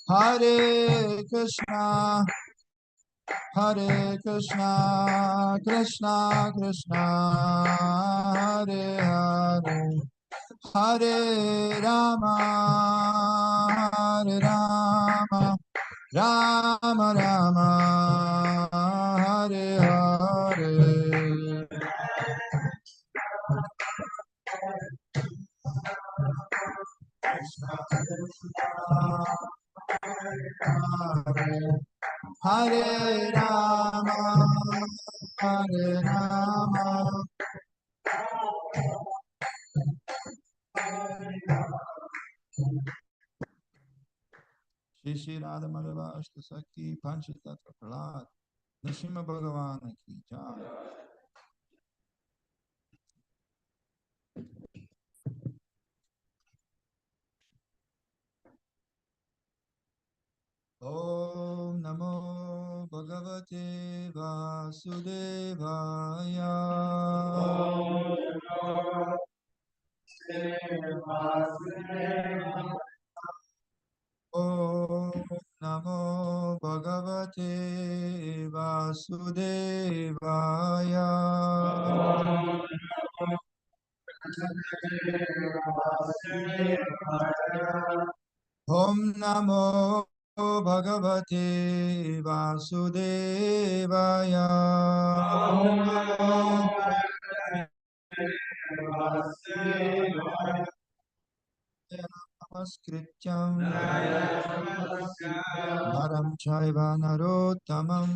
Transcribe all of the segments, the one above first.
Hare Krishna, Hare Krishna, Krishna Krishna, Hare Hare, Hare Rama, Hare Rama, Rama Rama, Hare Hare. Hare Rama, Hare Rama. Shri Shri Radha Madhava Ashtasakti Panchatattva Prahlad Nrsimha Bhagavan Ki Jai. Om Namo Bhagavate Vasudevaya. Om Namo Bhagavate Vasudevaya. Om Namo Bhagavate Vasudevaya. Namaskrityam Naram Chaiva Narottamam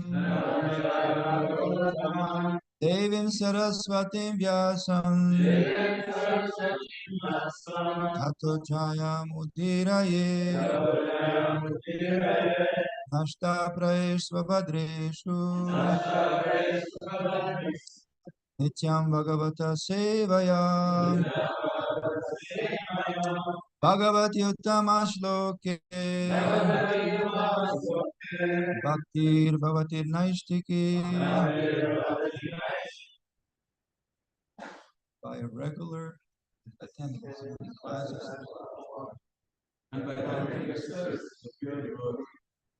Devim Saraswatim Vyasam Tato Jayam Udiraye Nashta Praeshva Bhadreshu Nityam Bhagavata Sevaya Bhagavati Uttama Shloke Bhaktir Bhavatir Naishtiki. By a regular attendance in these classes and by the service of pure devotee,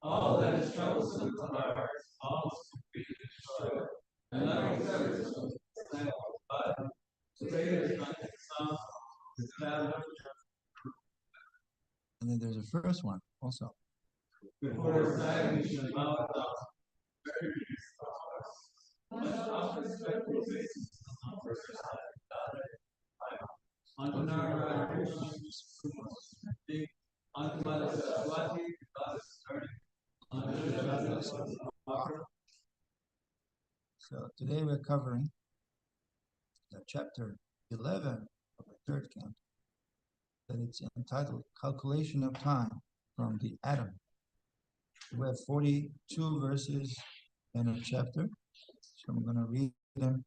all that is troublesome to heart, all will be destroyed. And loving service of the Lamb of God, the greatest content song, is found. And then there's a first one also. Before reciting, we should bow down. So today we're covering chapter 11 of the third canto, that it's entitled Calculation of Time from the Atom. We have 42 verses in a chapter, so I'm going to read them,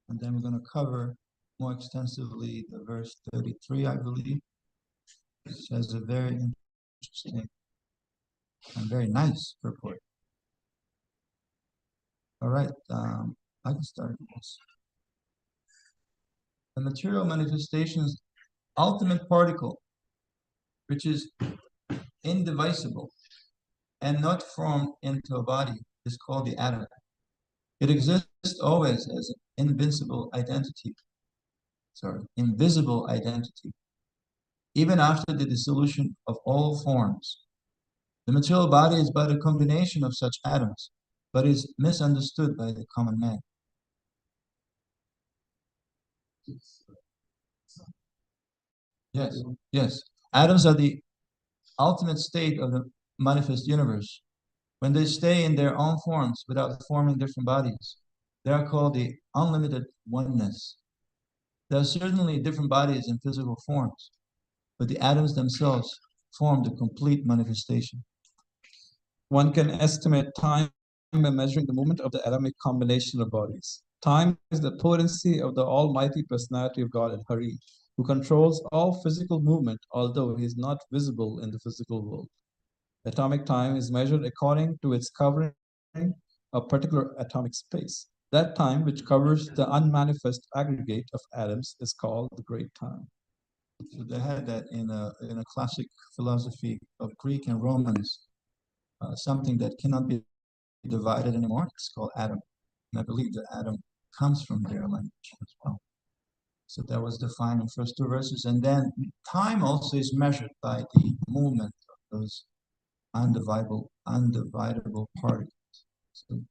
and then we're going to cover more extensively the verse 33, I believe. It has a very interesting and very nice purport. All right, I can start with this. The material manifestation's ultimate particle, which is indivisible and not formed into a body, is called the atom. It exists always as an invisible identity, even after the dissolution of all forms. The material body is but a combination of such atoms, but is misunderstood by the common man. Yes. Atoms are the ultimate state of the manifest universe. When they stay in their own forms without forming different bodies, they are called the unlimited oneness. There are certainly different bodies in physical forms, but the atoms themselves form the complete manifestation. One can estimate time by measuring the movement of the atomic combination of bodies. Time is the potency of the almighty personality of God in Hari, who controls all physical movement, although he is not visible in the physical world. Atomic time is measured according to its covering a particular atomic space. That time, which covers the unmanifest aggregate of atoms, is called the great time. So they had that in a classic philosophy of Greek and Romans, something that cannot be divided anymore. It's called atom. And I believe that atom comes from their language as well. So that was defined in first two verses. And then time also is measured by the movement of those undividable particles. So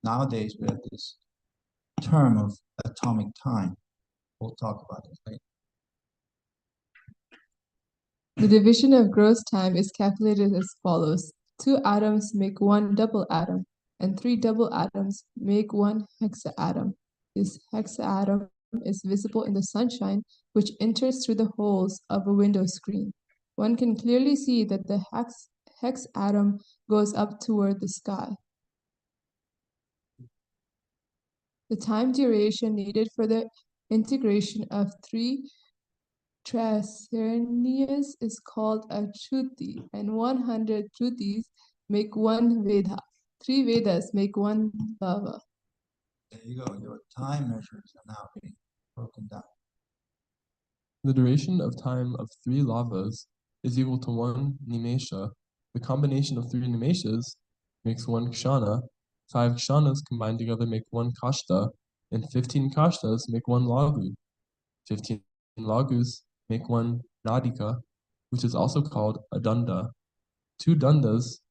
nowadays we have this term of atomic time. We'll talk about it later. The division of gross time is calculated as follows. 2 atoms make 1 double atom, and 3 double atoms make 1 hexaatom. This hexaatom is visible in the sunshine, which enters through the holes of a window screen. One can clearly see that the hexatom goes up toward the sky. The time duration needed for the integration of 3 Tracernias is called a Shruti, and 100 Shrutis make 1 Veda. 3 Vedas make 1 Bhava. There you go. Your time measures are now being broken down. The duration of time of 3 lavas is equal to 1 nimesha. The combination of 3 nimeshas makes 1 kshana. 5 kshanas combined together make 1 kashta, and 15 kashtas make 1 lagu. 15 lagus make 1 nadika, which is also called a dunda. 2 dundas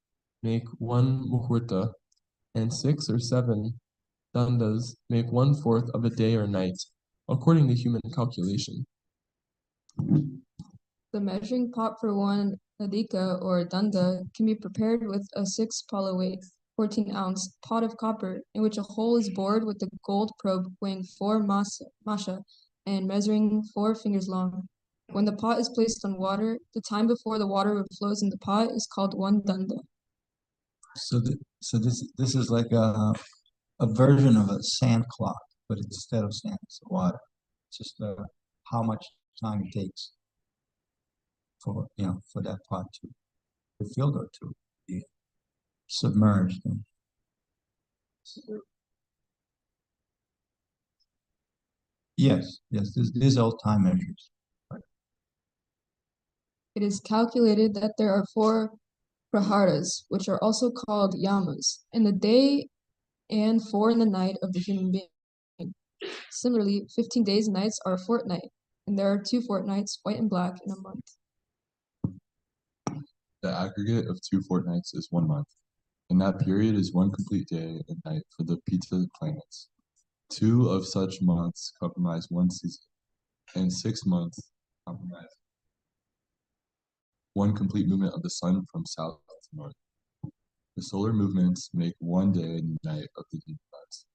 make 1 muhurta, and 6 or 7 dundas make 1/4 of a day or night, according to human calculation. The measuring pot for 1 Nadika or Dunda can be prepared with a 6 pala weight, 14-ounce pot of copper in which a hole is bored with a gold probe weighing 4 masha and measuring 4 fingers long. When the pot is placed on water, the time before the water flows in the pot is called 1 dunda. So this is like a version of a sand clock, but instead of sand, it's water. It's just how much time it takes for that pot to be filled or to be submerged. Yes, these are all time measures. It is calculated that there are 4 praharas, which are also called yamas, in the day and 4 in the night of the human being. Similarly, 15 days and nights are a fortnight, and there are 2 fortnights, white and black, in a month. The aggregate of 2 fortnights is 1 month, and that period is 1 complete day and night for the Pita planets. 2 of such months comprise 1 season, and 6 months comprise 1 complete movement of the sun from south to north. The solar movements make 1 day and night of the months,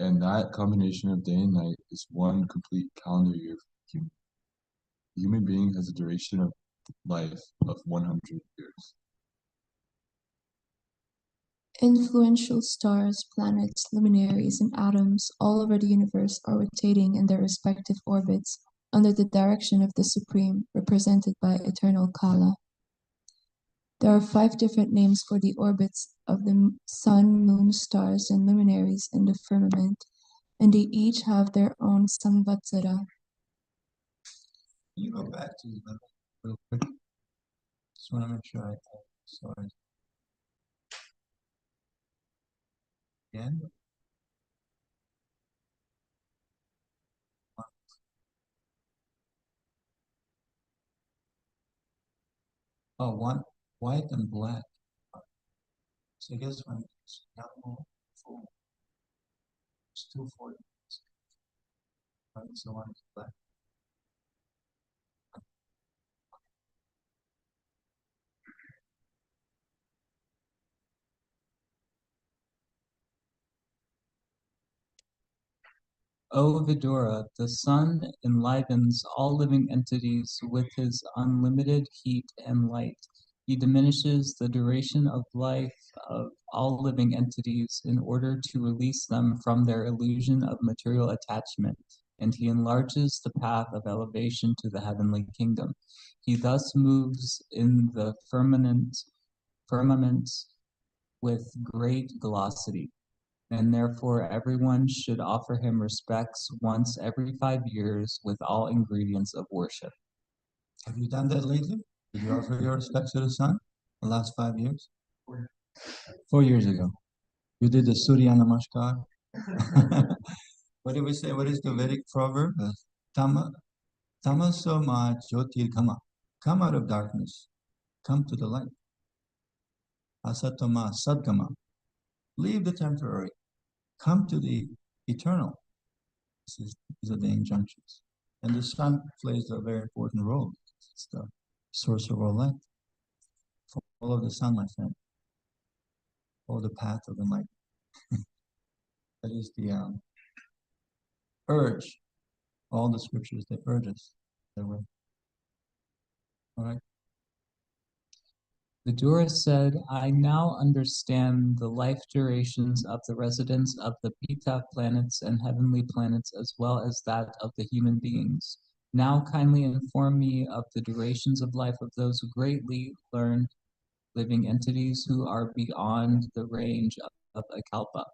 and that combination of day and night is 1 complete calendar year for the human. The human being has a duration of life of 100 years. Influential stars, planets, luminaries, and atoms all over the universe are rotating in their respective orbits under the direction of the Supreme, represented by eternal Kala. There are 5 different names for the orbits of the sun, moon, stars, and luminaries in the firmament, and they each have their own samvatsara. Can you go back to the level real quick? Just want to make sure I saw it. Again? Oh, one white and black. So I guess when it's yellow, full, it's 240. Right, so one is black. O Vidura, the sun enlivens all living entities with his unlimited heat and light. He diminishes the duration of life of all living entities in order to release them from their illusion of material attachment, and he enlarges the path of elevation to the heavenly kingdom. He thus moves in the firmament with great velocity, and therefore everyone should offer him respects once every 5 years with all ingredients of worship. Have you done that lately? Did you offer your respects to the sun the last 5 years? 4 years ago. You did the Surya Namaskar. What did we say? What is the Vedic proverb? Tamasoma Jyotirgama. Come out of darkness. Come to the light. Asatoma Sadgama. Leave the temporary. Come to the eternal. These are the injunctions. And the sun plays a very important role. It's the source of all light. Follow the sun, my friend. Follow the path of the light. That is the urge. All the scriptures, they urge us that way. All right. Vidura said, I now understand the life durations of the residents of the Pita planets and heavenly planets as well as that of the human beings. Now kindly inform me of the durations of life of those greatly learned living entities who are beyond the range of a kalpa.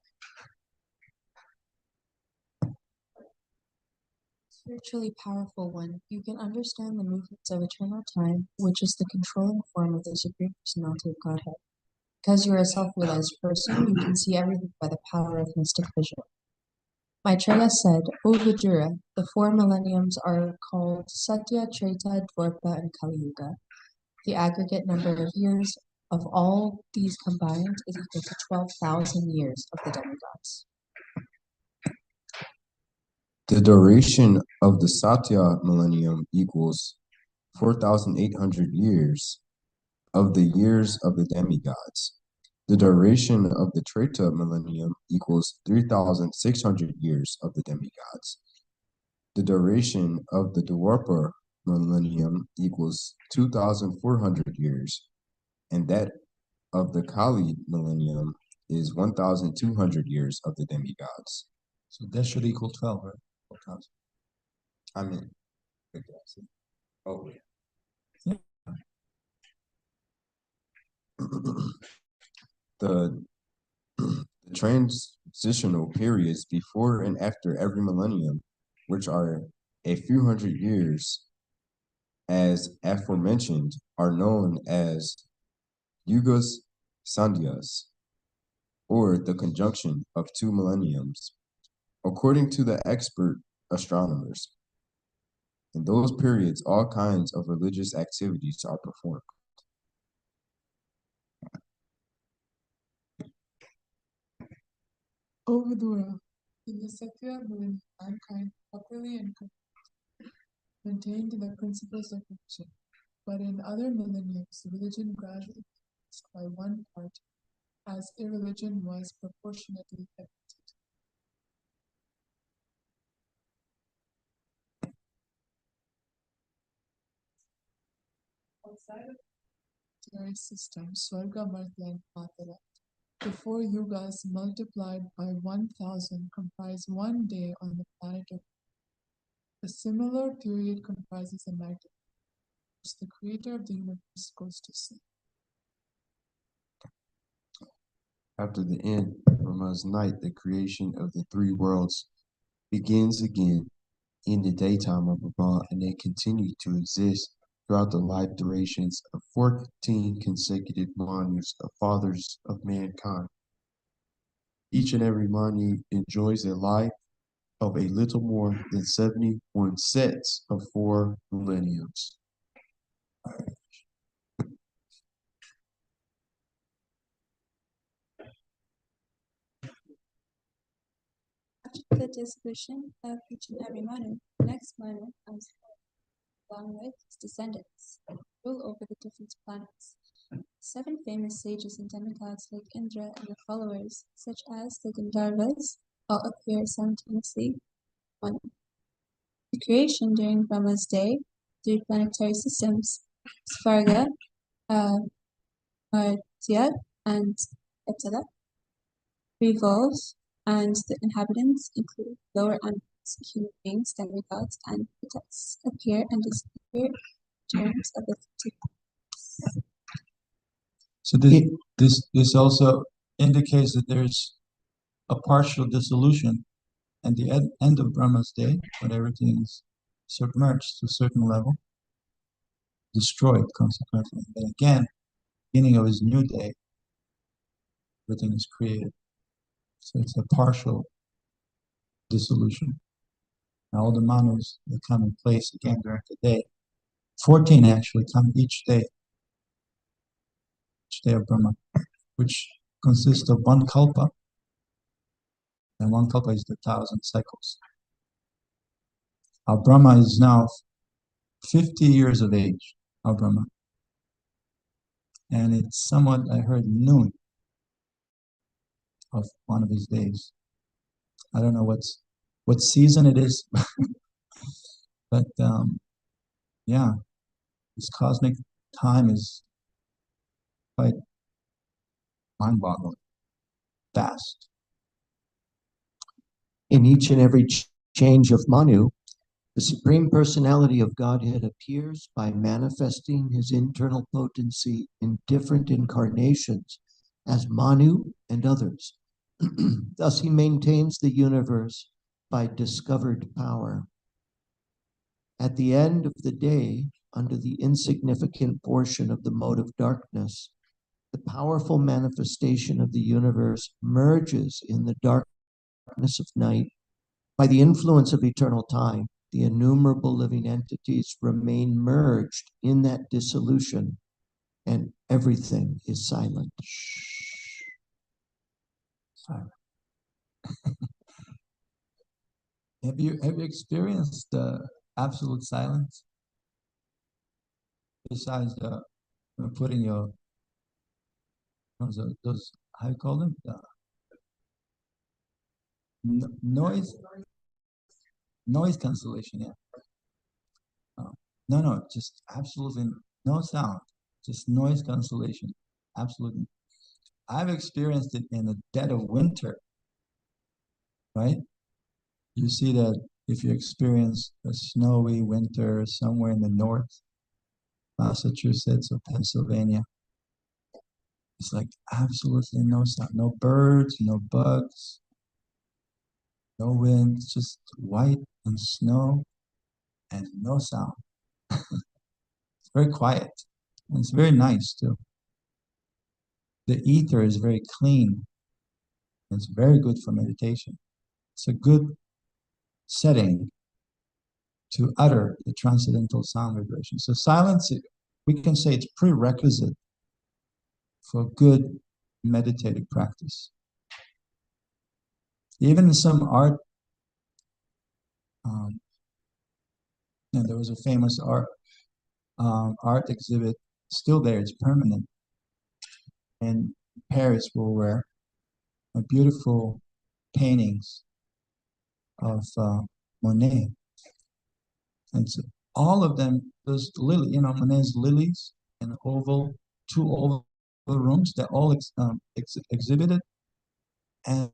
Spiritually powerful one, you can understand the movements of eternal time, which is the controlling form of the Supreme Personality of Godhead. Because you are a self-realized person, you can see everything by the power of mystic vision. Maitreya said, O Vidura, the 4 millenniums are called Satya, Treta, Dwarpa, and Kali Yuga. The aggregate number of years of all these combined is equal to 12,000 years of the demigods. The duration of the Satya millennium equals 4,800 years of the years of the demigods. The duration of the Treta millennium equals 3,600 years of the demigods. The duration of the Dwarpa millennium equals 2,400 years, and that of the Kali millennium is 1,200 years of the demigods. So that should equal 12, right? 12,000. I mean, oh, Yeah. the transitional periods before and after every millennium, which are a few hundred years, as aforementioned, are known as yugas sandhyas, or the conjunction of 2 millenniums, according to the expert astronomers. In those periods, all kinds of religious activities are performed. O Vidura, in the Satya millennium, mankind properly and maintained the principles of religion, but in other millenniums, religion gradually increased by one part, as irreligion was proportionately affected. Outside of the planetary system, Swarga, Martha, and Patala, the 4 yugas multiplied by 1,000 comprise one day on the planet of Earth. A similar period comprises a night, which the creator of the universe goes to sleep. After the end of Brahma's night, the creation of the 3 worlds begins again in the daytime of Brahma, and they continue to exist throughout the life durations of 14 consecutive Manus of fathers of mankind. Each and every Manu enjoys a life of a little more than 71 sets of 4 millenniums. After the dissolution of each and every Manu, the next Manu comes along with his descendants, rule over the different planets. 7 famous sages and demigods like Indra and their followers, such as the Gandharvas, all appear simultaneously. 1. The creation during Brahma's day, 3 planetary systems, Svarga, Madhya, and Etala, revolve, and the inhabitants, including lower animals, human beings, demigods, and Pitas, appear and disappear in terms of the 50. So this also indicates that there's a partial dissolution at the end of Brahma's day, when everything is submerged to a certain level. destroyed consequently. But again, beginning of his new day, everything is created. So it's a partial dissolution. Now all the manus that come in place again during the day. 14 actually come each day of Brahma, which consists of one kalpa, and one kalpa is the 1,000 cycles. Our Brahma is now 50 years of age, our Brahma. And it's somewhat, I heard, noon of one of his days. I don't know what season it is, but yeah, this cosmic time is quite mind-boggling, fast. In each and every change of Manu, the Supreme Personality of Godhead appears by manifesting his internal potency in different incarnations as Manu and others. Thus, he maintains the universe by discovered power. At the end of the day, under the insignificant portion of the mode of darkness, the powerful manifestation of the universe merges in the darkness of night. By the influence of eternal time, the innumerable living entities remain merged in that dissolution, and everything is silent. Silent. Have you experienced absolute silence? Besides putting your those how you call them noise cancellation, yeah. No, just absolutely no sound, just noise cancellation, absolutely. I've experienced it in the dead of winter, right? You see that if you experience a snowy winter somewhere in the north, Massachusetts or Pennsylvania, it's like absolutely no sound, no birds, no bugs, no wind, just white and snow and no sound. It's very quiet. And it's very nice too. The ether is very clean. It's very good for meditation. It's a good setting to utter the transcendental sound vibration. So silence, we can say it's prerequisite for good meditative practice. Even in some art, there was a famous art exhibit, still there, it's permanent, in Paris, where beautiful paintings of Monet. And so all of them, those Monet's lilies in two oval rooms, they're all exhibited, and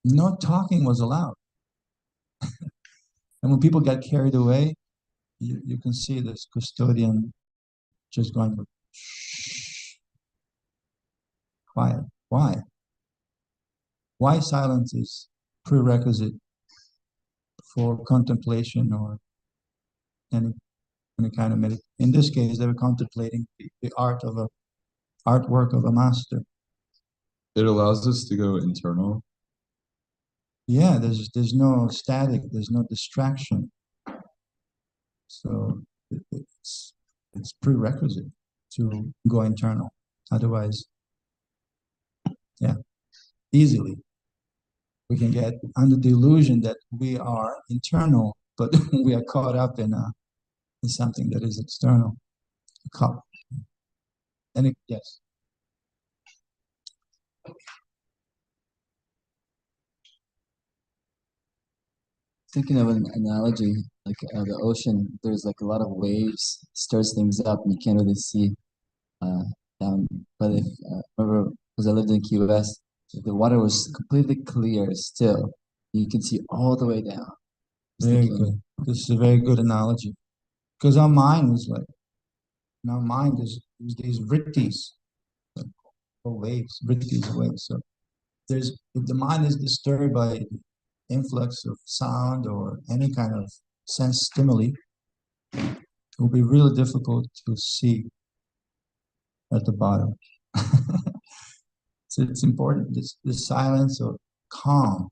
no talking was allowed. And when people got carried away, you can see this custodian just going, shh, quiet. Why? Why silence is prerequisite for contemplation or any kind of meditation? In this case, they were contemplating the artwork of a master. It allows us to go internal. Yeah, there's no static, there's no distraction. So it's prerequisite to go internal. Otherwise, yeah, easily we can get under the illusion that we are internal, but we are caught up in something that is external. Yes. Thinking of an analogy, like the ocean, there's like a lot of waves, stirs things up, and you can't really see down. But if remember, because I lived in Key West, if the water was completely clear still, you can see all the way down. Very good. This is a very good analogy, because our mind is like, these vrittis, like waves, waves. So if the mind is disturbed by influx of sound or any kind of sense stimuli, It will be really difficult to see at the bottom. So it's important, this silence or calm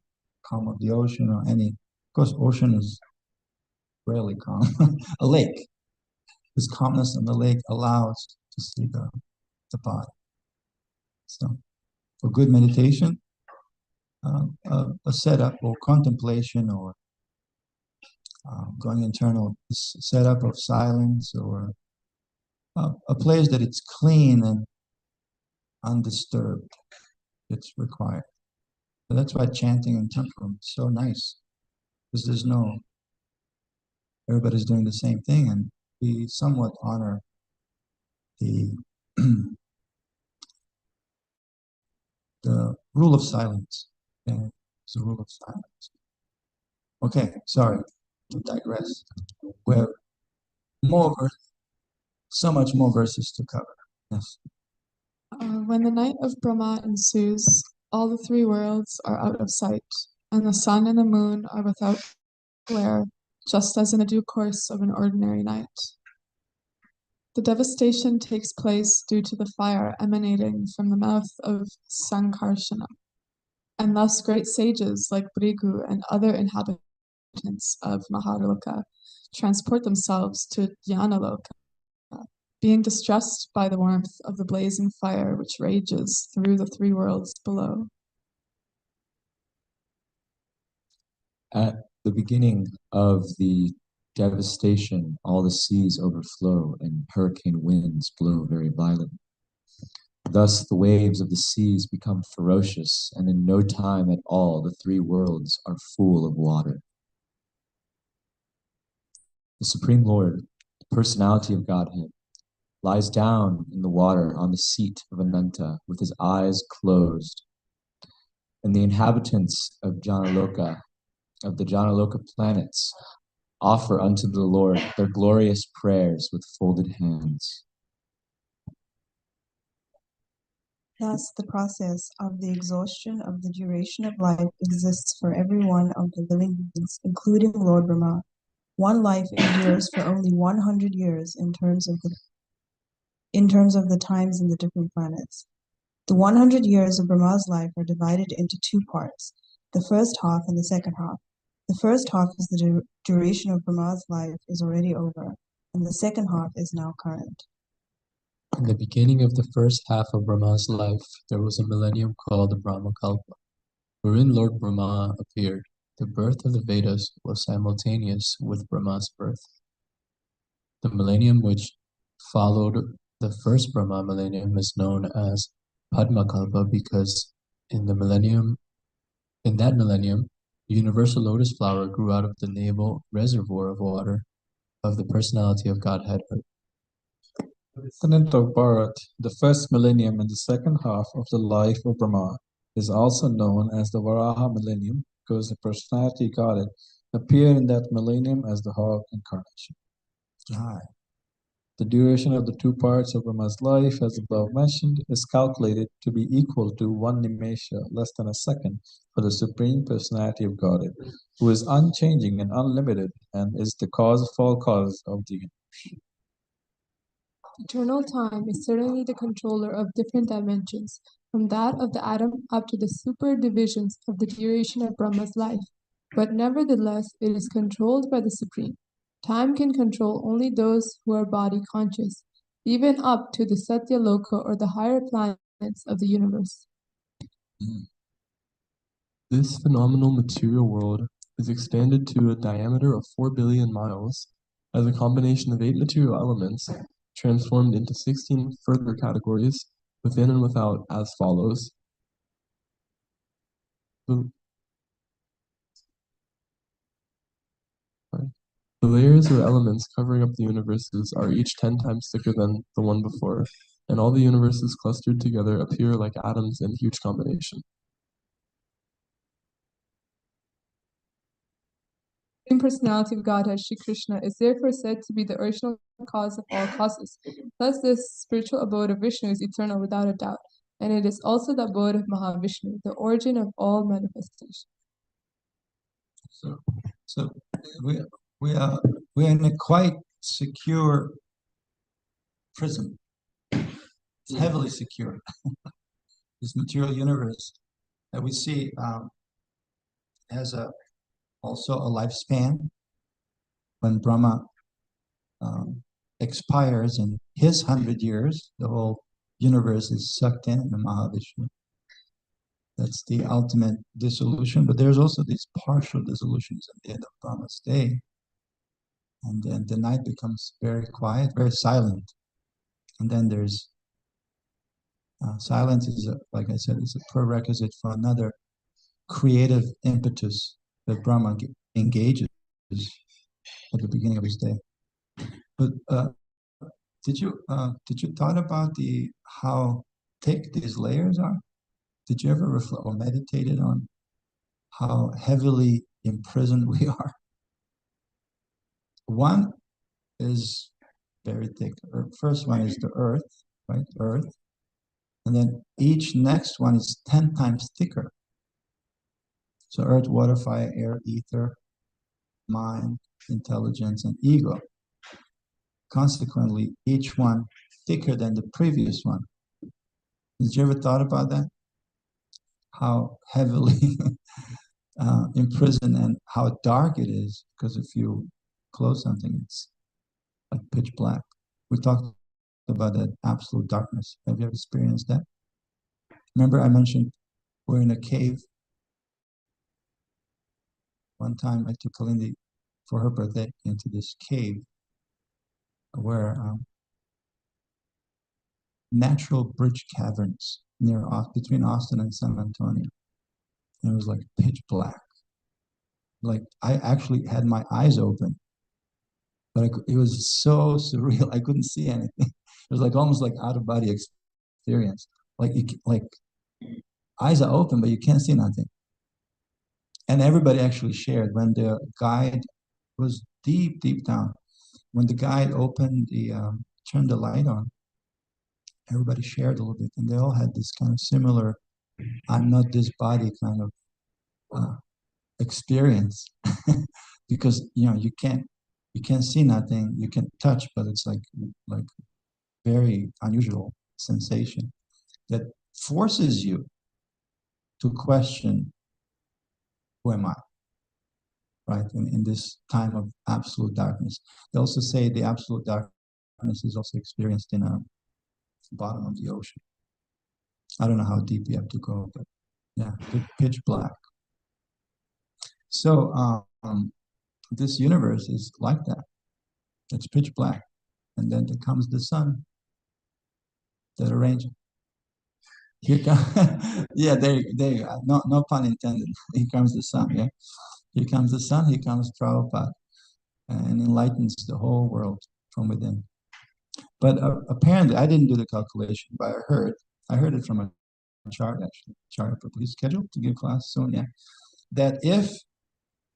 of the ocean or any, of course, ocean is rarely calm. A lake, this calmness in the lake allows to see the bottom. So for good meditation, a setup or contemplation or going internal setup of silence or a place that it's clean and undisturbed, it's required. So that's why chanting in temple is so nice, because there's no, everybody's doing the same thing, and we somewhat honor the the rule of silence. Okay? It's the rule of silence. Okay, sorry to digress. We have so much more verses to cover. Yes. When the night of Brahma ensues, all the three worlds are out of sight, and the sun and the moon are without glare, just as in the due course of an ordinary night. The devastation takes place due to the fire emanating from the mouth of Sankarsana, and thus great sages like Brigu and other inhabitants of Mahaloka transport themselves to Dhyana-loka, being distressed by the warmth of the blazing fire which rages through the three worlds below. At the beginning of the devastation, all the seas overflow and hurricane winds blow very violently. Thus the waves of the seas become ferocious, and in no time at all the three worlds are full of water. The Supreme Lord, the personality of Godhead, lies down in the water on the seat of Ananta with his eyes closed, and the inhabitants of Janaloka, of the Janaloka planets, offer unto the Lord their glorious prayers with folded hands. Thus, the process of the exhaustion of the duration of life exists for every one of the living beings, including Lord Brahma. One life endures for only 100 years in terms of the times in the different planets. The 100 years of Brahma's life are divided into two parts, the first half and the second half. The first half is the duration of Brahma's life is already over, and the second half is now current. In the beginning of the first half of Brahma's life, there was a millennium called the Brahmakalpa, wherein Lord Brahma appeared. The birth of the Vedas was simultaneous with Brahma's birth. The millennium which followed the first Brahma millennium is known as Padmakalpa because in that millennium, the universal lotus flower grew out of the navel reservoir of water of the personality of Godhead. Descendant of Bharat, the first millennium and the second half of the life of Brahma is also known as the Varaha millennium because the personality Godhead appeared in that millennium as the hog incarnation. The duration of the two parts of Brahma's life, as above mentioned, is calculated to be equal to 1 nimesha, less than a second, for the Supreme Personality of Godhead, who is unchanging and unlimited and is the cause of all causes of the universe. Eternal time is certainly the controller of different dimensions, from that of the atom up to the super divisions of the duration of Brahma's life, but nevertheless it is controlled by the Supreme. Time can control only those who are body conscious, even up to the Satya Loka or the higher planets of the universe. This phenomenal material world is expanded to a diameter of 4 billion miles as a combination of 8 material elements transformed into 16 further categories within and without as follows. The layers or elements covering up the universes are each 10 times thicker than the one before, and all the universes clustered together appear like atoms in huge combination. The personality of Godhead, Shri Krishna, is therefore said to be the original cause of all causes. Thus, this spiritual abode of Vishnu is eternal without a doubt, and it is also the abode of Mahavishnu, the origin of all manifestation. So we are in a quite secure prison. It's heavily secure. This material universe that we see has also a lifespan. When Brahma expires in his 100 years, the whole universe is sucked in the Mahavishnu. That's the ultimate dissolution, but there's also these partial dissolutions at the end of Brahma's day. And then the night becomes very quiet, very silent. And then there's silence is, like I said, is a prerequisite for another creative impetus that Brahma engages at the beginning of his day. But did you thought about how thick these layers are? Did you ever reflect or meditated on how heavily imprisoned we are? One is very thick. First one is the earth, right? Earth. And then each next one is 10 times thicker. So earth, water, fire, air, ether, mind, intelligence, and ego. Consequently, each one thicker than the previous one. Did you ever thought about that? How heavily imprisoned and how dark it is, because if you close something, it's like pitch black. We talked about that absolute darkness. Have you ever experienced that? Remember I mentioned we're in a cave. One time I took Kalindi for her birthday into this cave where natural bridge caverns between Austin and San Antonio. And it was like pitch black. Like I actually had my eyes open, but it was so surreal. I couldn't see anything. It was like almost like out of body experience. Like eyes are open, but you can't see nothing. And everybody actually shared when the guide was deep down. When the guide opened turned the light on, everybody shared a little bit, and they all had this kind of similar "I'm not this body" kind of experience, because you can't see nothing, you can touch, but it's like very unusual sensation that forces you to question, who am I? Right? In this time of absolute darkness. They also say the absolute darkness is also experienced in the bottom of the ocean. I don't know how deep you have to go, but yeah, pitch black. So this universe is like that. It's pitch black. And then there comes the sun that arranges. Here comes, yeah, there you go. No pun intended. Here comes the sun, yeah. Here comes the sun, here comes Prabhupada, and enlightens the whole world from within. But apparently, I didn't do the calculation, but I heard it from a chart, actually. Acharya Prabhu. He's scheduled to give class soon, yeah. That if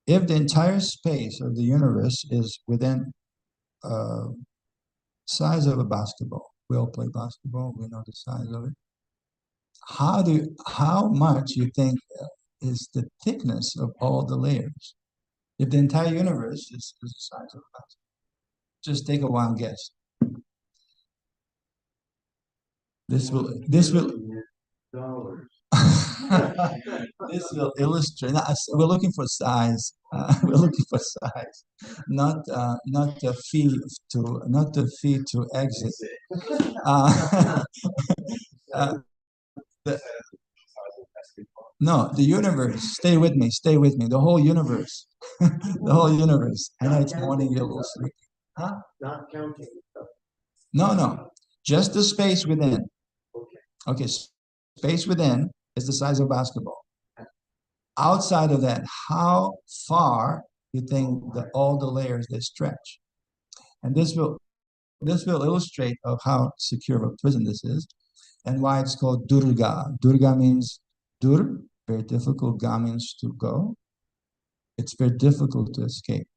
the entire space of the universe is within size of a basketball, we all play basketball, we know the size of it. How much you think is the thickness of all the layers? If the entire universe is the size of a basketball, just take a wild guess. This will this will illustrate. We're looking for size. We're looking for size, not the fee to exit. No, the universe. Stay with me. Stay with me. The whole universe. The whole universe. I know it's morning. You're a little sleepy. Huh? Not counting. No. Just the space within. Okay. Space within is the size of a basketball. Outside of that, how far you think that all the layers they stretch? And this will illustrate of how secure of a prison this is, and why it's called Durga. Durga means dur, very difficult. Ga means to go. It's very difficult to escape.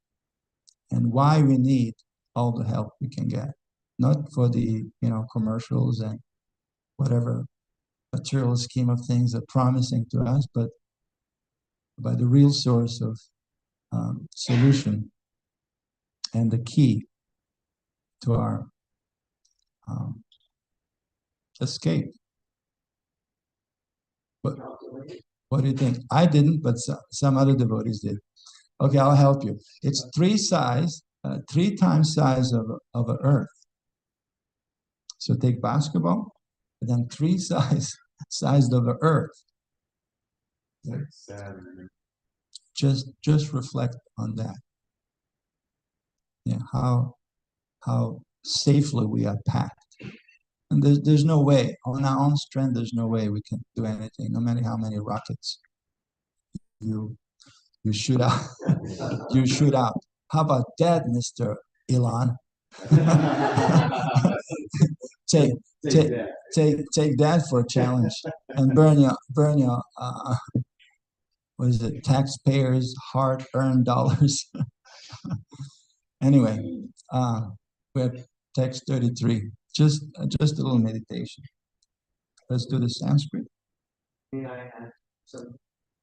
And why we need all the help we can get, not for the commercials and whatever material scheme of things are promising to us, but by the real source of solution and the key to our escape. What do you think? I didn't, but some other devotees did. Okay, I'll help you. It's three times size of an Earth. So take basketball, and then three size of the Earth. Just reflect on that. Yeah, how safely we are packed. And there's no way, on our own strength, there's no way we can do anything, no matter how many rockets you shoot out. You shoot out. How about that, Mr. Elon? take that for a challenge, and burn your what is it, taxpayers' hard-earned dollars. Anyway, we have text 33. Just a little meditation. Let's do the Sanskrit. May I add some?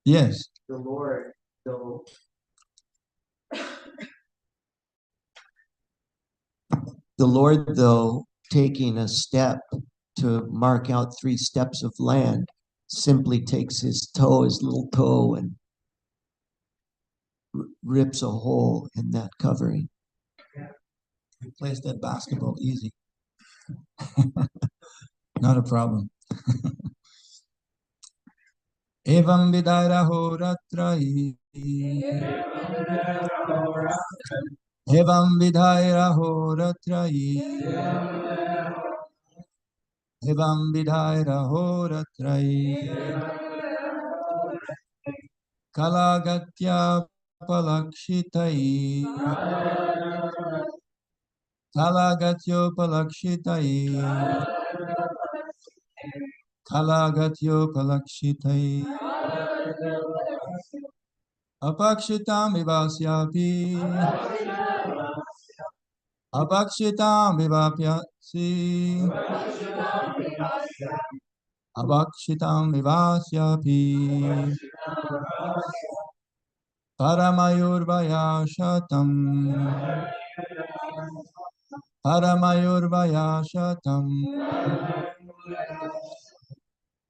Yes. The Lord, though taking a step to mark out 3 steps of land, simply takes his little toe, and rips a hole in that covering. Replace that basketball easy. Not a problem. Evam vidaira horatrai. Evam vidaira horatrai. Evam vidaira horatrai. Kalagatya palakshitai. Kalagatyo palakshitai. Kalagatyo palakshitai. Apakshitam vivasyapi. Apakshitam vivapyasi. Apakshitam vivasyapi. Paramayurvaya shatam. Paramayurvaya shatam.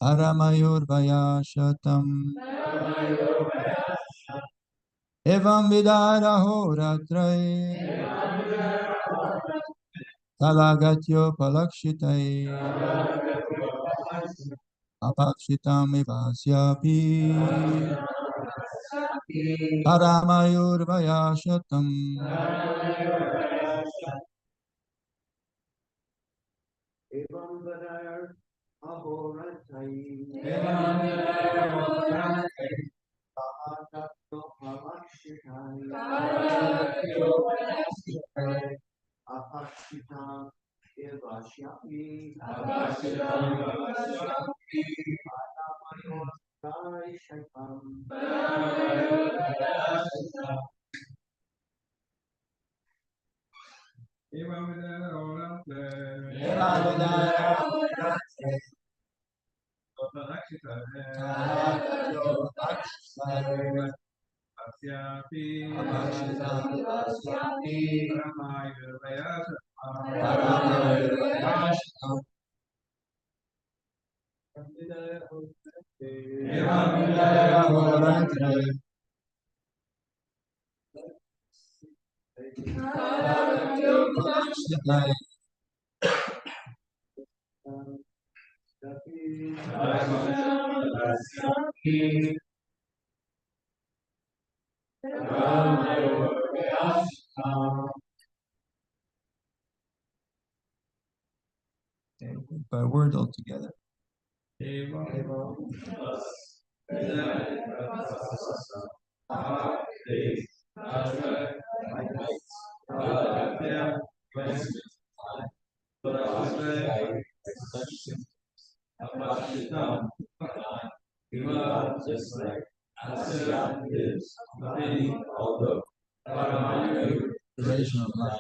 Paramayurvaya shatam. Evam vidara horatrai. Kalagatyo palakshitai. Apakshitam ivasyapi. Paramayurvaya shatam. Evam vadar ahoratai. Kalagatyo palakshitai. Apakshitam vivasyapi. Paramayurvaya shatam. By word altogether. Duration of life.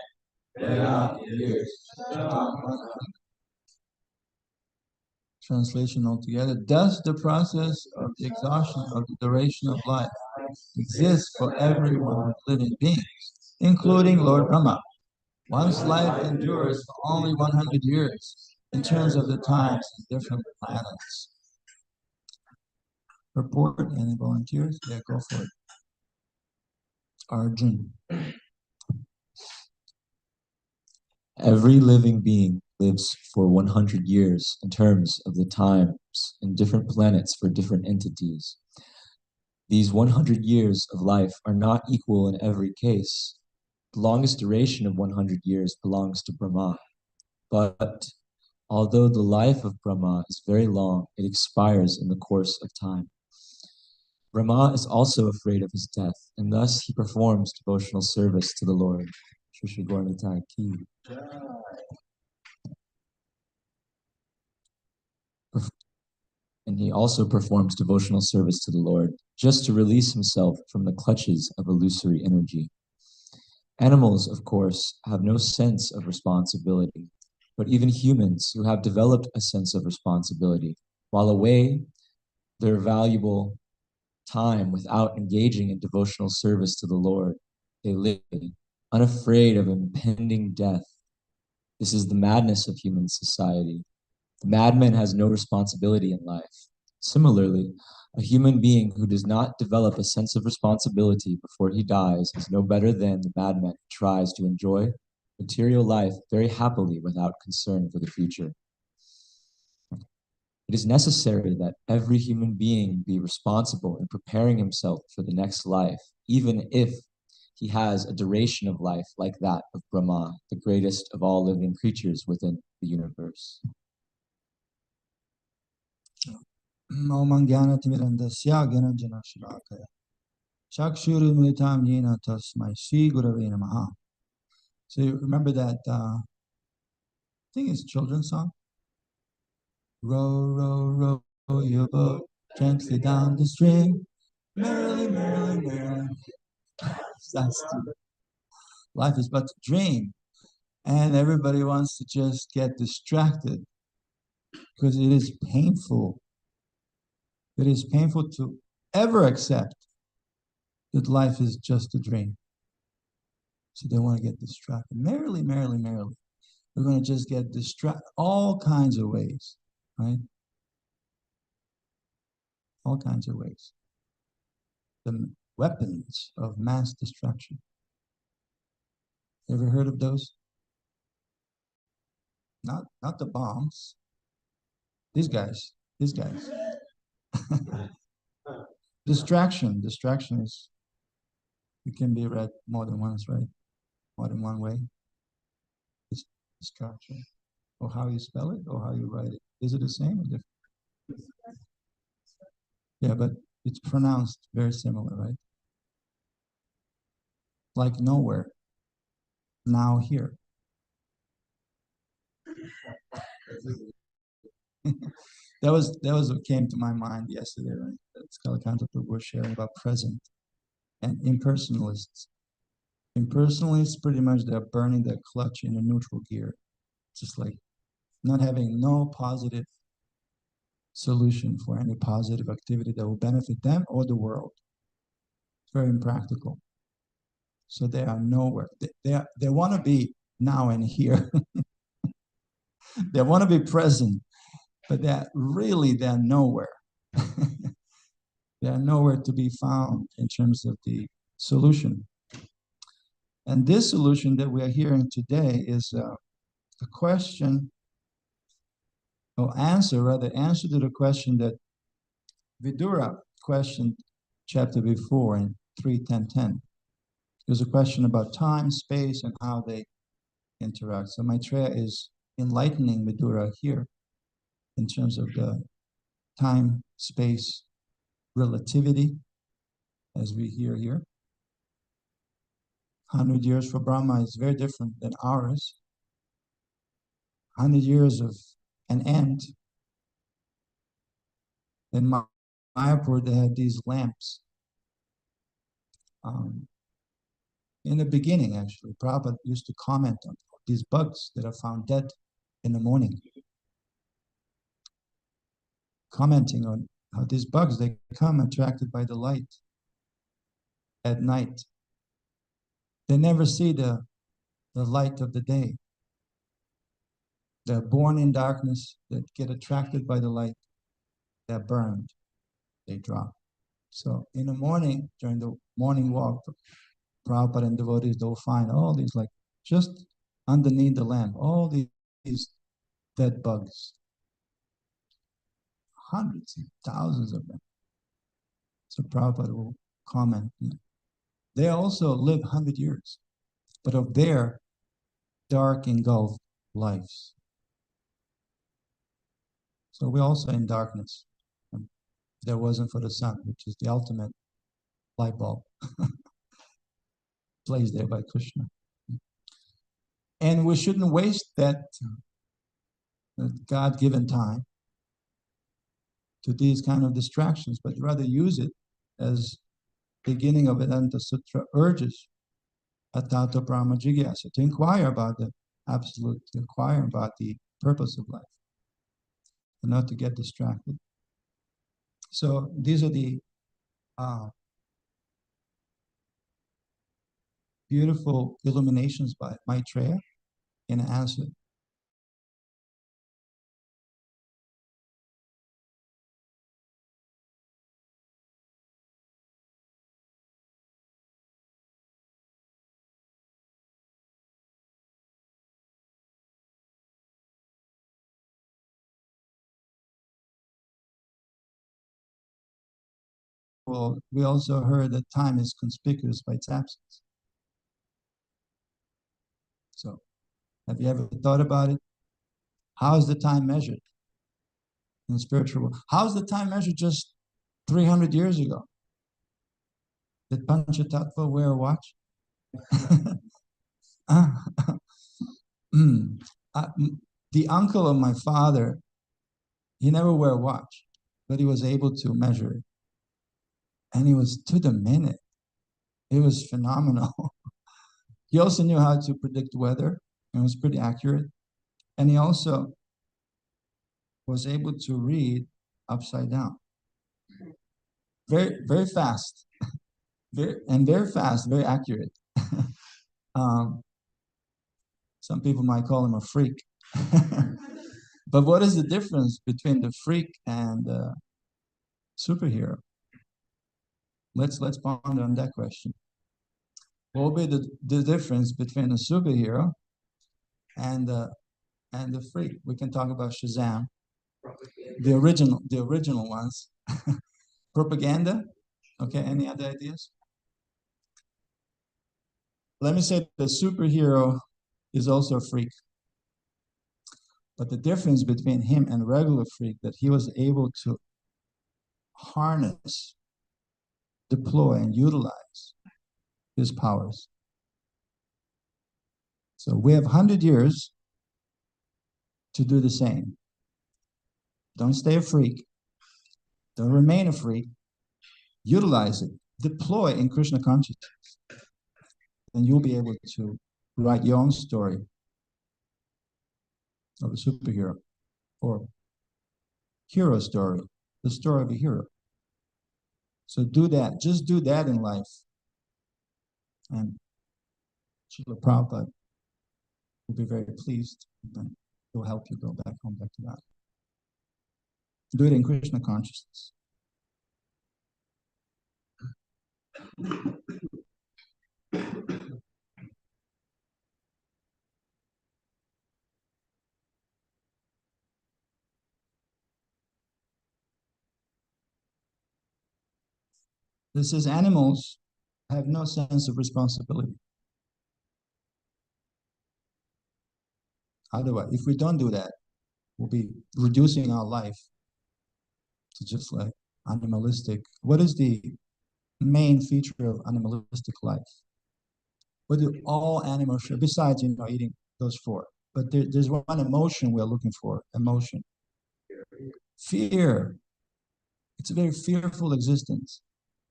Years. Translation altogether. Thus, the process of the exhaustion of the duration of life exists for every one of living beings, including Lord Brahma. One's life endures for only 100 years in terms of the times in different planets. Report, any volunteers? Yeah, go for it. Arjun. Every living being lives for 100 years in terms of the times in different planets for different entities. These 100 years of life are not equal in every case. The longest duration of 100 years belongs to Brahma. But although the life of Brahma is very long, it expires in the course of time. Brahma is also afraid of his death, and thus he performs devotional service to the Lord. Shri Shri Gaura Nitai Ki. And he also performs devotional service to the Lord, just to release himself from the clutches of illusory energy. Animals, of course, have no sense of responsibility, but even humans who have developed a sense of responsibility, while away their valuable time without engaging in devotional service to the Lord, they live unafraid of impending death. This is the madness of human society. The madman has no responsibility in life. Similarly, a human being who does not develop a sense of responsibility before he dies is no better than the madman who tries to enjoy material life very happily without concern for the future. It is necessary that every human being be responsible in preparing himself for the next life, even if he has a duration of life like that of Brahma, the greatest of all living creatures within the universe. Omangyanatimidandasya Gyananjana Shalakaya Chakshuru Militam Yena Tasmai Sri Gurave Namaha. So you remember that, I think it's a children's song? Row, row, row your boat gently down the stream. Merrily, merrily, merrily. That's stupid. Life is but a dream. And everybody wants to just get distracted because it is painful. It is painful to ever accept that life is just a dream. So they want to get distracted. Merrily, merrily, merrily. We're going to just get distracted all kinds of ways, right? All kinds of ways. The weapons of mass destruction. Ever heard of those? Not the bombs. These guys. Distraction is, it can be read more than once, right? More than one way. It's distraction. Or how you spell it, or how you write it. Is it the same or different? Yeah, but it's pronounced very similar, right? Like nowhere. Now here. That was what came to my mind yesterday, right? That's Kalakanta Prabhu was sharing about present and impersonalists. Impersonalists, pretty much, they're burning their clutch in a neutral gear, just like not having no positive solution for any positive activity that will benefit them or the world. It's very impractical. So they are nowhere. They want to be now and here. They want to be present, but they're nowhere. They are nowhere to be found in terms of the solution. And this solution that we are hearing today is a question, or answer to the question that Vidura questioned chapter before in 3.10.10. It was a question about time, space, and how they interact. So Maitreya is enlightening Vidura here in terms of the time, space, relativity, as we hear here. 100 years for Brahma is very different than ours. 100 years of an end. In Mayapur, they had these lamps. In the beginning, actually, Prabhupada used to comment on these bugs that are found dead in the morning. Commenting on how these bugs, they come attracted by the light at night. They never see the the light of the day. They're born in darkness, that get attracted by the light, they're burned, they drop. So in the morning, during the morning walk, Prabhupada and devotees, they'll find all these, like, just underneath the lamp, all these dead bugs. Hundreds and thousands of them. So Prabhupada will comment, they also live 100 years, but of their dark engulfed lives. So we're also in darkness. If there wasn't for the sun, which is the ultimate light bulb, placed there by Krishna. And we shouldn't waste that God-given time to these kind of distractions, but rather use it as beginning of Vedanta Sutra urges Atato Brahma Jigyasa, to inquire about the absolute, to inquire about the purpose of life, and not to get distracted. So these are the beautiful illuminations by Maitreya in answer. Well, we also heard that time is conspicuous by its absence. So, have you ever thought about it? How is the time measured in the spiritual world? How is the time measured just 300 years ago? Did Panchatattva wear a watch? The uncle of my father, he never wore a watch, but he was able to measure it. And he was to the minute. It was phenomenal. He also knew how to predict weather, and was pretty accurate. And he also was able to read upside down. Very, very fast. Very fast, very accurate. Some people might call him a freak. But what is the difference between the freak and the superhero? Let's ponder on that question. What will be the difference between a superhero and the freak? We can talk about Shazam, the original ones. Propaganda. Okay, any other ideas? Let me say the superhero is also a freak. But the difference between him and regular freak, that he was able to harness, deploy, and utilize his powers. So we have 100 years to do the same. Don't stay a freak. Don't remain a freak. Utilize it. Deploy in Krishna consciousness. And you'll be able to write your own story of a superhero, or hero story, the story of a hero. So do that. Just do that in life. And Srila Prabhupada will be very pleased, and it will help you go back home, back to God. Do it in Krishna consciousness. This is animals have no sense of responsibility. Otherwise, if we don't do that, we'll be reducing our life to just like animalistic. What is the main feature of animalistic life? What do all animals share, besides, eating those four? But there's one emotion we're looking for, emotion. Fear. It's a very fearful existence.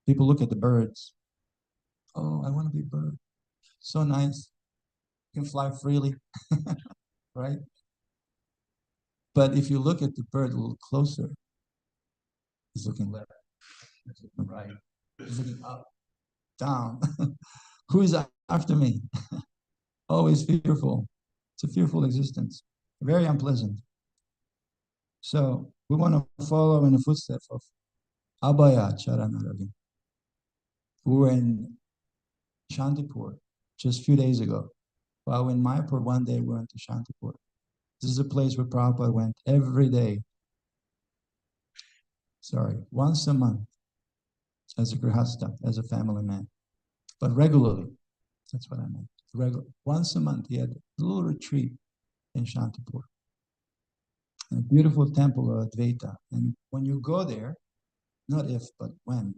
People look at the birds. Oh, I want to be a bird. So nice. You can fly freely, right? But if you look at the bird a little closer, he's looking left, he's looking right, he's looking up, down. Who is after me? always fearful. It's a fearful existence, very unpleasant. So we want to follow in the footsteps of Advaita Acharya Prabhu, who were in Shantipur just a few days ago. While in Mayapur, one day we went to Shantipur. This is a place where Prabhupada went every day. Once a month as a grihasta, as a family man, but regularly. That's what I meant. Once a month, he had a little retreat in Shantipur, a beautiful temple of Advaita. And when you go there, not if, but when,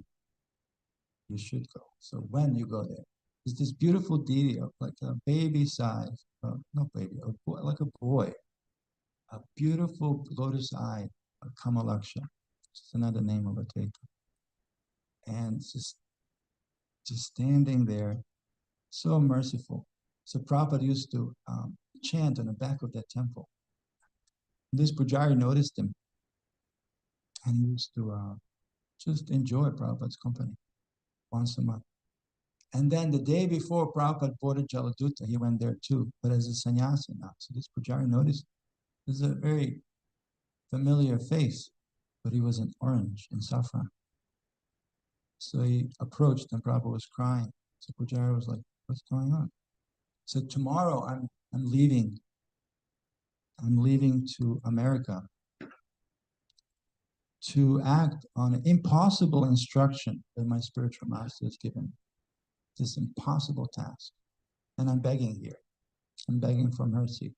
you should go. So when you go there, there's this beautiful deity of like a baby size, not baby, like a boy, a beautiful lotus eye, a Kamalaksha. It's another name of Advaita. And just standing there, so merciful. So Prabhupada used to chant on the back of that temple. This Pujari noticed him, and he used to just enjoy Prabhupada's company once a month. And then the day before Prabhupada boarded Jaladutta, he went there too, but as a sannyasi now. So this Pujari noticed this is a very familiar face, but he was in orange, in saffron. So he approached, and Prabhupada was crying. So Pujari was like, "What's going on?" So tomorrow I'm leaving. I'm leaving to America to act on an impossible instruction that my spiritual master has given. This impossible task. And I'm begging here. I'm begging for mercy.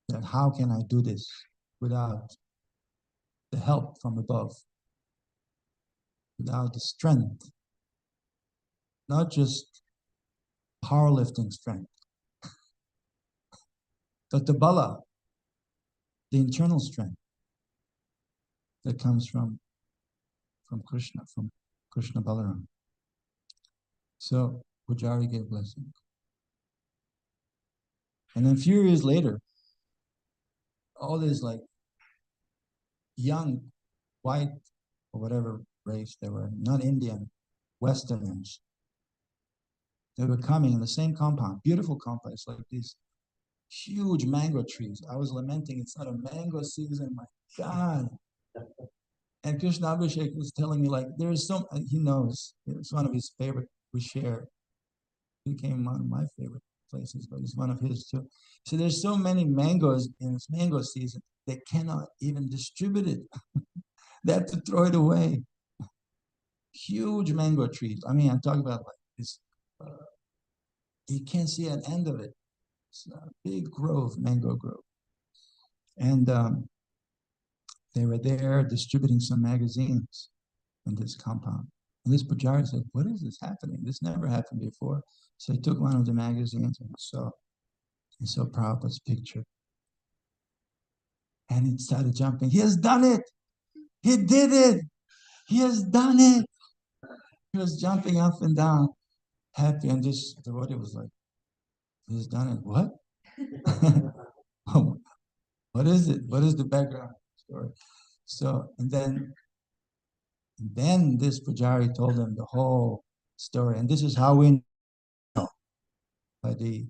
That how can I do this without the help from above? Without the strength. Not just powerlifting strength. But the bala, the internal strength that comes from Krishna, from Krishna Balaram. So Pujari gave blessing. And then a few years later, all these like young, white, or whatever race they were, not Indian, Westerners, they were coming in the same compound, beautiful compound. It's like these huge mango trees. I was lamenting, it's not a mango season, my God. And Krishna Abhishek was telling me, like, there's so, he knows, it's one of his favorite, we share. He became one of my favorite places, but it's one of his too. So there's so many mangoes in this mango season, they cannot even distribute it. They have to throw it away. Huge mango trees. I mean, I'm talking about like this, you can't see an end of it. It's a big grove, mango grove. And they were there distributing some magazines in this compound. And this Pujari said, "What is this happening? This never happened before." So he took one of the magazines and saw Prabhupada's picture. And he started jumping. He has done it! He did it! He has done it! He was jumping up and down, happy. And this devotee was like, "He has done it." What? What is it? What is the background story? So, and then this Pujari told him the whole story. And this is how we know, by the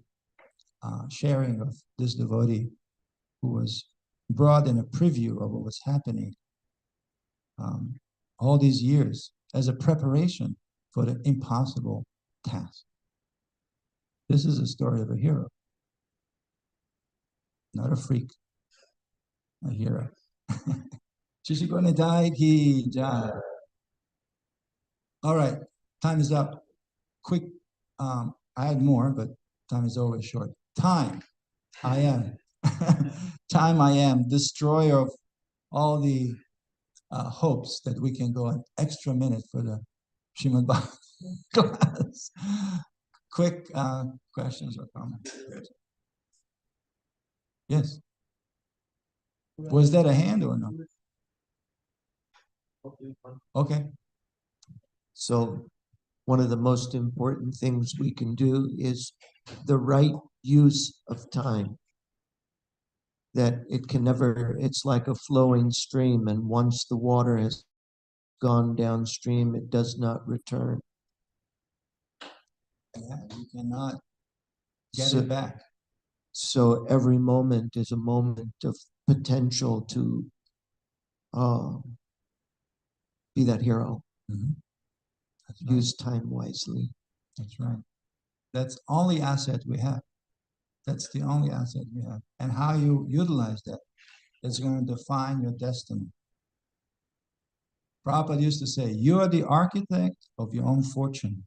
sharing of this devotee who was brought in a preview of what was happening all these years as a preparation for the impossible task. This is a story of a hero, not a freak, a hero. Shishikone ki jai. All right, time is up. Quick, I had more, but time is always short. Time, I am. Time, I am. Destroyer of all the hopes that we can go an extra minute for the Srimad Bhagavatam class. Quick questions or comments? Yes. Was that a hand or no? Okay. So one of the most important things we can do is the right use of time. That it can never, it's like a flowing stream, and once the water has gone downstream, it does not return. Yeah, you cannot get So- it back. So every moment is a moment of potential to be that hero. Mhm. That's right. Use time wisely. That's right. That's the only asset we have. That's the only asset we have. And how you utilize that is going to define your destiny. Prabhupada used to say, you are the architect of your own fortune.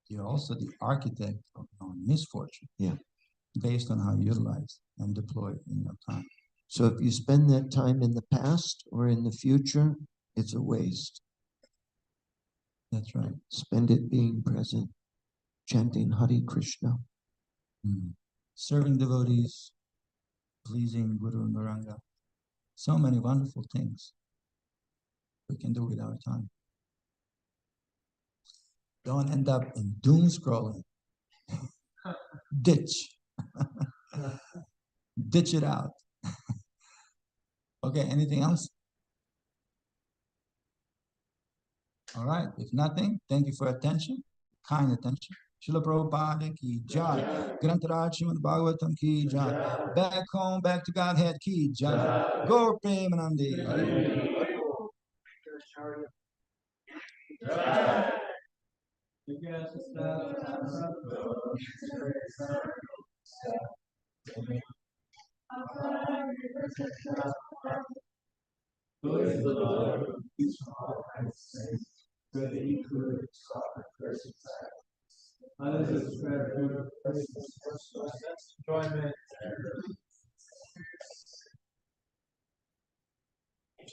You're also the architect of your own misfortune. Yeah. Based on how you utilize and deploy it in your time. So if you spend that time in the past or in the future, it's a waste. That's right. Spend it being present, chanting Hare Krishna. Serving devotees, pleasing Guru and Varanga. So many wonderful things we can do with our time. Don't end up in doom scrolling. Ditch. Ditch it out. Okay, anything else? All right, if nothing, thank you for attention, kind attention. Srila Prabhupada ki jai. Grantaraj Srimad Bhagavatam ki jai. Back home, back to Godhead ki jai. Gaur Premanande. Good